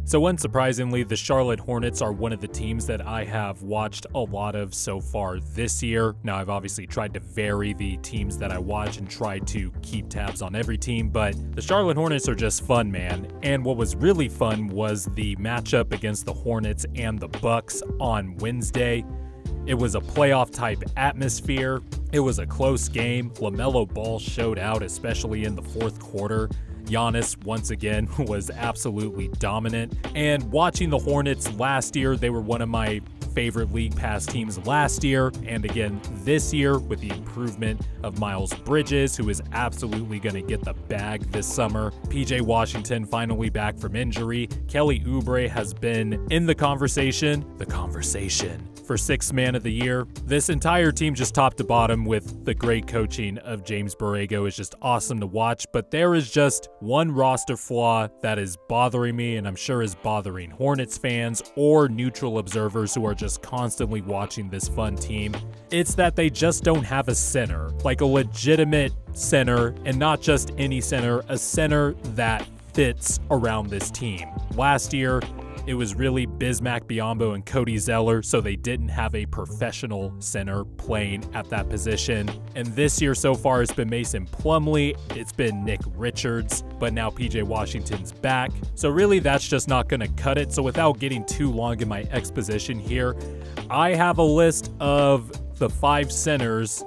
So unsurprisingly, the Charlotte Hornets are one of the teams that I have watched a lot of so far this year. Now, I've obviously tried to vary the teams that I watch and try to keep tabs on every team, but the Charlotte Hornets are just fun, man. And what was really fun was the matchup against the Hornets and the Bucks on Wednesday. It was a playoff-type atmosphere. It was a close game. LaMelo Ball showed out, especially in the fourth quarter. Giannis, once again, was absolutely dominant. And watching the Hornets last year, they were one of my favorite League Pass teams last year, and again this year with the improvement of Miles Bridges, who is absolutely going to get the bag this summer. PJ Washington finally back from injury. Kelly Oubre has been in the conversation for Sixth Man of the Year. This entire team, just top to bottom, with the great coaching of James Borrego, is just awesome to watch. But there is just one roster flaw that is bothering me, and I'm sure is bothering Hornets fans or neutral observers who are just constantly watching this fun team. It's that they just don't have a center, like a legitimate center, and not just any center, a center that fits around this team. Last year, it was really Bismack Biyombo and Cody Zeller, so they didn't have a professional center playing at that position. And this year so far, it's been Mason Plumlee, it's been Nick Richards, but now PJ Washington's back. So really, that's just not going to cut it. So without getting too long in my exposition here, I have a list of the 5 centers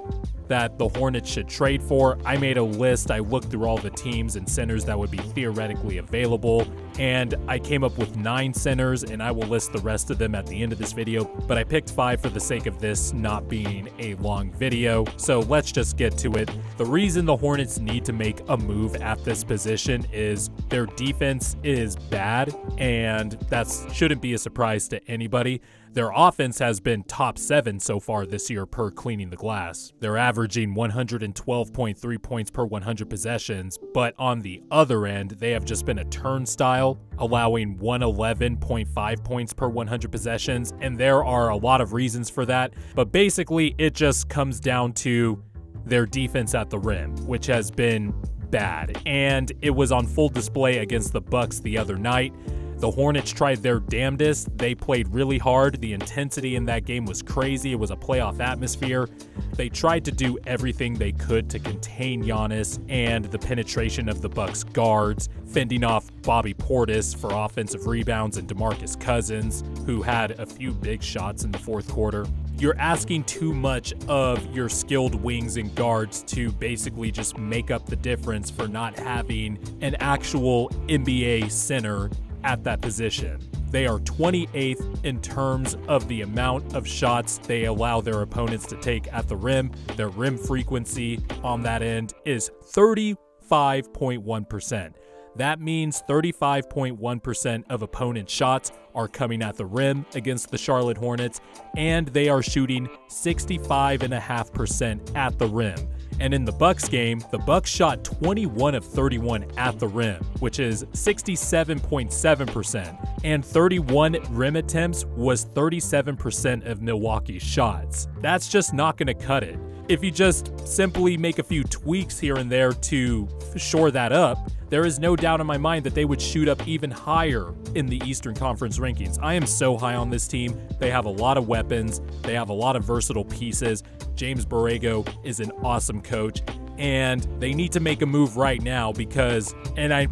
that the Hornets should trade for. I made a list. I looked through all the teams and centers that would be theoretically available, and I came up with 9 centers, and I will list the rest of them at the end of this video, but I picked 5 for the sake of this not being a long video. So let's just get to it. The reason the Hornets need to make a move at this position is their defense is bad, and that shouldn't be a surprise to anybody. Their offense has been top 7 so far this year per cleaning the glass. They're averaging 112.3 points per 100 possessions, but on the other end, they have just been a turnstile, allowing 111.5 points per 100 possessions, and there are a lot of reasons for that, but basically it just comes down to their defense at the rim, which has been bad, and it was on full display against the Bucks the other night. The Hornets tried their damnedest. They played really hard. The intensity in that game was crazy. It was a playoff atmosphere. They tried to do everything they could to contain Giannis and the penetration of the Bucks guards, fending off Bobby Portis for offensive rebounds and DeMarcus Cousins, who had a few big shots in the fourth quarter. You're asking too much of your skilled wings and guards to basically just make up the difference for not having an actual NBA center at that position. They are 28th in terms of the amount of shots they allow their opponents to take at the rim. Their rim frequency on that end is 35.1%. That means 35.1% of opponent shots are coming at the rim against the Charlotte Hornets, and they are shooting 65.5% at the rim. And in the Bucks game, the Bucks shot 21 of 31 at the rim, which is 67.7%, and 31 rim attempts was 37% of Milwaukee's shots. That's just not going to cut it. If you just simply make a few tweaks here and there to shore that up, there is no doubt in my mind that they would shoot up even higher in the Eastern Conference rankings. I am so high on this team. They have a lot of weapons. They have a lot of versatile pieces. James Borrego is an awesome coach, and they need to make a move right now because,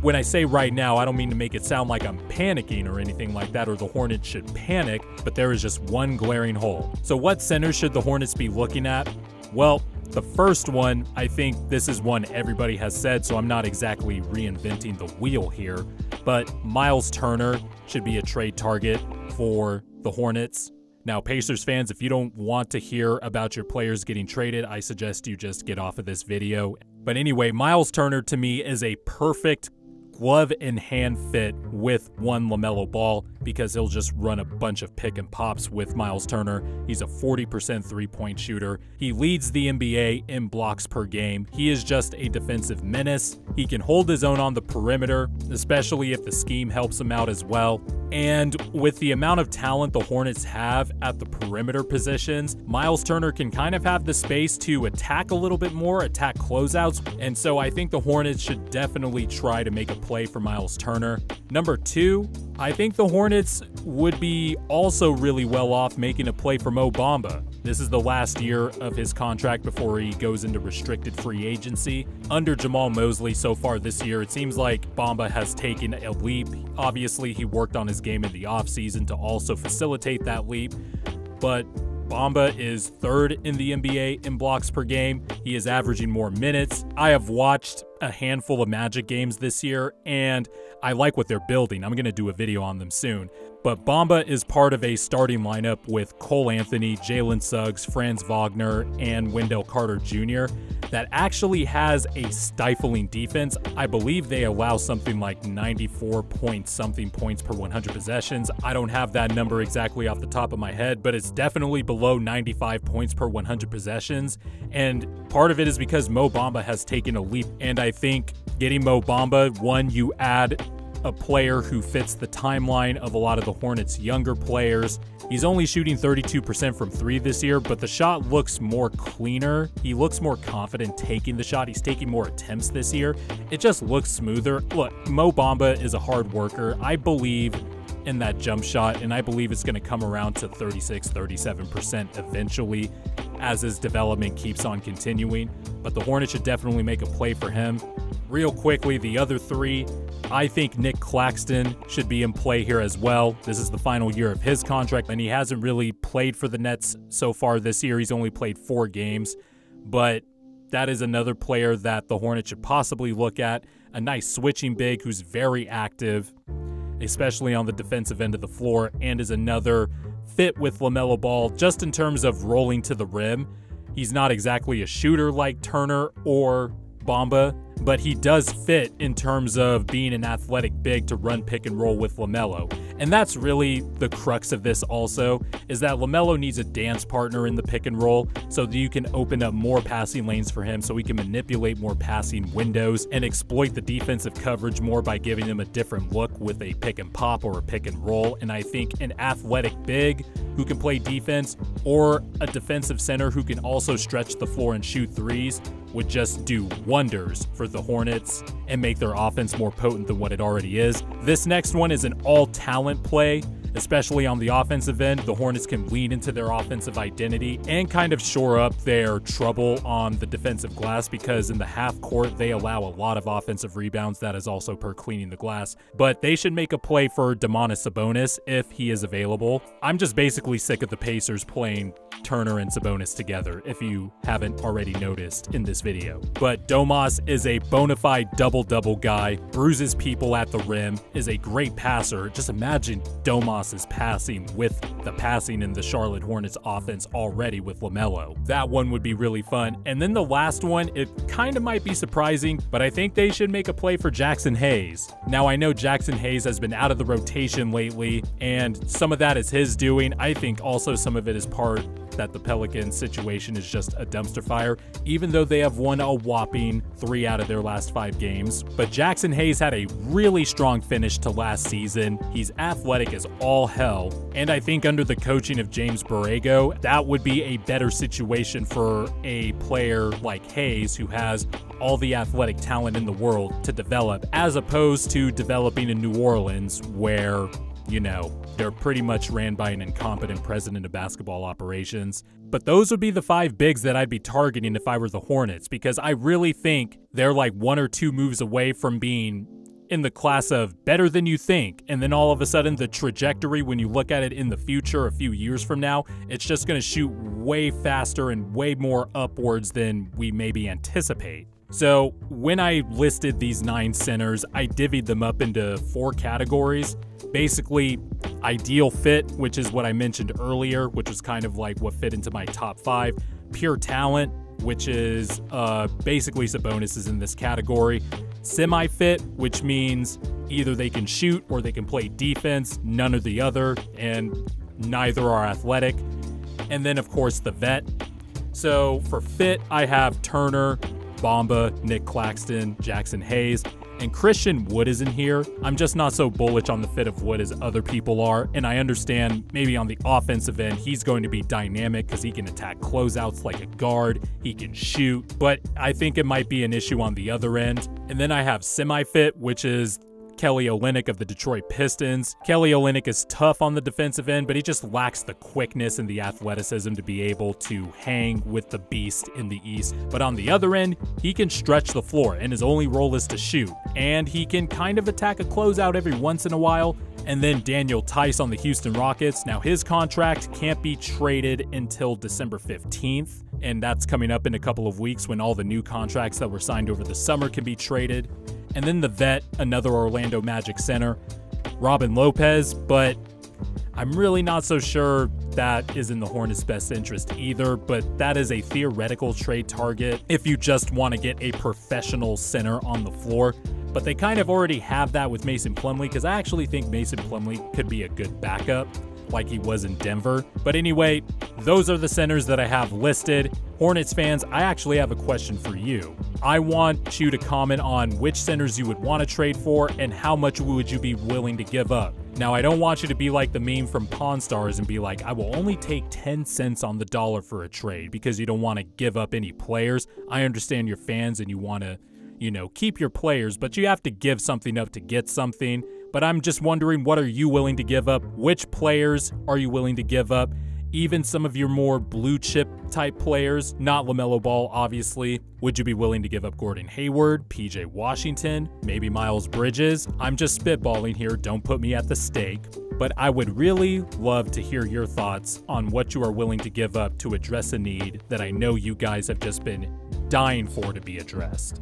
when I say right now, I don't mean to make it sound like I'm panicking or anything like that, or the Hornets should panic, but there is just one glaring hole. So what center should the Hornets be looking at? Well, the first one, I think this is one everybody has said, so I'm not exactly reinventing the wheel here, but Miles Turner should be a trade target for the Hornets. Now, Pacers fans, if you don't want to hear about your players getting traded, I suggest you just get off of this video. But anyway, Miles Turner to me is a perfect glove in hand fit with one LaMelo Ball because he'll just run a bunch of pick and pops with Miles Turner. He's a 40% three-point shooter. He leads the NBA in blocks per game. He is just a defensive menace. He can hold his own on the perimeter, especially if the scheme helps him out as well. And with the amount of talent the Hornets have at the perimeter positions, Miles Turner can kind of have the space to attack a little bit more, attack closeouts. And so I think the Hornets should definitely try to make a play for Miles Turner. Number number 2, I think the Hornets would be also really well off making a play for Mo Bamba. This is the last year of his contract before he goes into restricted free agency. Under Jamal Mosley so far this year, it seems like Bamba has taken a leap. Obviously, he worked on his game in the offseason to also facilitate that leap, but Bamba is 3rd in the NBA in blocks per game. He is averaging more minutes. I have watched a handful of Magic games this year, and I like what they're building. I'm going to do a video on them soon. But Bamba is part of a starting lineup with Cole Anthony, Jalen Suggs, Franz Wagner, and Wendell Carter Jr. that actually has a stifling defense. I believe they allow something like 94-point-something points per 100 possessions. I don't have that number exactly off the top of my head, but it's definitely below 95 points per 100 possessions. And part of it is because Mo Bamba has taken a leap. And I think getting Mo Bamba, one, you add a player who fits the timeline of a lot of the Hornets' younger players. He's only shooting 32% from 3 this year, but the shot looks more cleaner. He looks more confident taking the shot. He's taking more attempts this year. It just looks smoother. Look, Mo Bamba is a hard worker. I believe in that jump shot, and I believe it's going to come around to 36-37% eventually as his development keeps on continuing. But the Hornets should definitely make a play for him. Real quickly, the other 3, I think Nick Claxton should be in play here as well. This is the final year of his contract, and he hasn't really played for the Nets so far this year. He's only played 4 games, but that is another player that the Hornets should possibly look at. A nice switching big who's very active, especially on the defensive end of the floor, and is another fit with LaMelo Ball just in terms of rolling to the rim. He's not exactly a shooter like Turner or Bamba, but he does fit in terms of being an athletic big to run pick and roll with LaMelo. And that's really the crux of this also, is that LaMelo needs a dance partner in the pick and roll so that you can open up more passing lanes for him, so he can manipulate more passing windows and exploit the defensive coverage more by giving him a different look with a pick and pop or a pick and roll. And I think an athletic big who can play defense, or a defensive center who can also stretch the floor and shoot threes, would just do wonders for the Hornets and make their offense more potent than what it already is. This next one is an all-talent play. Especially on the offensive end, the Hornets can lean into their offensive identity and kind of shore up their trouble on the defensive glass, because in the half court, they allow a lot of offensive rebounds. That is also per cleaning the glass. But they should make a play for Domantas Sabonis if he is available. I'm just basically sick of the Pacers playing Turner and Sabonis together, if you haven't already noticed in this video. But Domas is a bona fide double-double guy, bruises people at the rim, is a great passer. Just imagine Domas is passing with the passing in the Charlotte Hornets offense already with LaMelo. That one would be really fun. And then the last one, it kind of might be surprising, but I think they should make a play for Jackson Hayes. Now, I know Jackson Hayes has been out of the rotation lately, and some of that is his doing. I think also some of it is part that the Pelicans situation is just a dumpster fire, even though they have won a whopping 3 out of their last 5 games. But Jackson Hayes had a really strong finish to last season. He's athletic as all hell, and I think under the coaching of James Borrego, that would be a better situation for a player like Hayes, who has all the athletic talent in the world, to develop, as opposed to developing in New Orleans, where, you know, they're pretty much ran by an incompetent president of basketball operations. But those would be the 5 bigs that I'd be targeting if I were the Hornets, because I really think they're like 1 or 2 moves away from being in the class of better than you think, and then all of a sudden the trajectory, when you look at it in the future a few years from now, it's just going to shoot way faster and way more upwards than we maybe anticipate. So when I listed these 9 centers, I divvied them up into 4 categories. Basically, ideal fit, which is what I mentioned earlier, which was kind of like what fit into my top 5. Pure talent, which is basically Sabonis is in this category. Semi-fit, which means either they can shoot or they can play defense, none or the other, and neither are athletic. And then, of course, the vet. So for fit, I have Turner, Bamba, Nick Claxton, Jackson Hayes, and Christian Wood is in here. I'm just not so bullish on the fit of Wood as other people are, and I understand maybe on the offensive end, he's going to be dynamic because he can attack closeouts like a guard, he can shoot, but I think it might be an issue on the other end. And then I have semi-fit, which is Kelly Olynyk of the Detroit Pistons. Kelly Olynyk is tough on the defensive end, but he just lacks the quickness and the athleticism to be able to hang with the beast in the East. But on the other end, he can stretch the floor, and his only role is to shoot. And he can kind of attack a closeout every once in a while. And then Daniel Tice on the Houston Rockets. Now, his contract can't be traded until December 15th, and that's coming up in a couple of weeks when all the new contracts that were signed over the summer can be traded. And then the vet, another Orlando Magic center, Robin Lopez, but I'm really not so sure that is in the Hornets' best interest either, but that is a theoretical trade target if you just want to get a professional center on the floor. But they kind of already have that with Mason Plumlee, because I actually think Mason Plumlee could be a good backup like he was in Denver. But anyway, those are the centers that I have listed. Hornets fans, I actually have a question for you. I want you to comment on which centers you would want to trade for and how much would you be willing to give up. Now, I don't want you to be like the meme from Pawn Stars and be like, I will only take 10 cents on the dollar for a trade, because you don't want to give up any players. I understand you're fans and you want to, keep your players, but you have to give something up to get something. But I'm just wondering, what are you willing to give up? Which players are you willing to give up? Even some of your more blue chip type players, not LaMelo Ball, obviously. Would you be willing to give up Gordon Hayward, PJ Washington, maybe Miles Bridges? I'm just spitballing here, don't put me at the stake. But I would really love to hear your thoughts on what you are willing to give up to address a need that I know you guys have just been dying for to be addressed.